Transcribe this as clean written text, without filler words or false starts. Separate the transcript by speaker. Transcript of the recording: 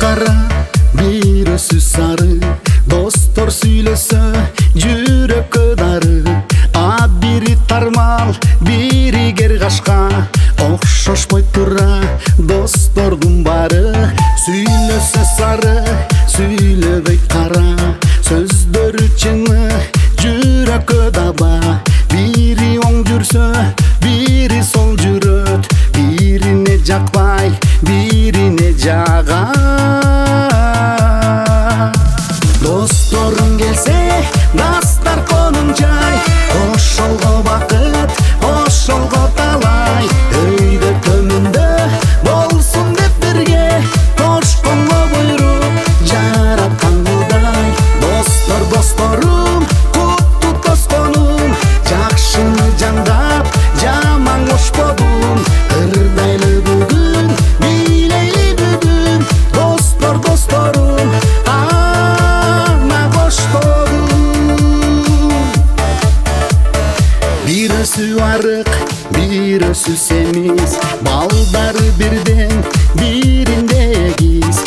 Speaker 1: kara, birisi sarı. Dostlar söylese yürek kıdarı. Biri tarmal, biri gergaşka. Okşoşmay tura dostordun barı. Söylese sarı, söylebey kara. Sözdörü çını, yürek kıdaba. Biri oң жүрсө, biri sol жүрөт. Birine жақпай, birine жаға. Dostorun келсе, дастар конун жай. Хош жолго бакыт, хош жолго талай. Өйдө төмүндө болсун деп бирге, кошконго буйрук жараткан Кудай. Достор досторум, кутту тосконум. Жакшыны жандап, жаман кошподум. Ырдайлы бүгүн, бийлейли бүгүн. Достор досторум, ана коштодум. Birisi arık, birisi semiz. Baldары бирден, биринде эгиз.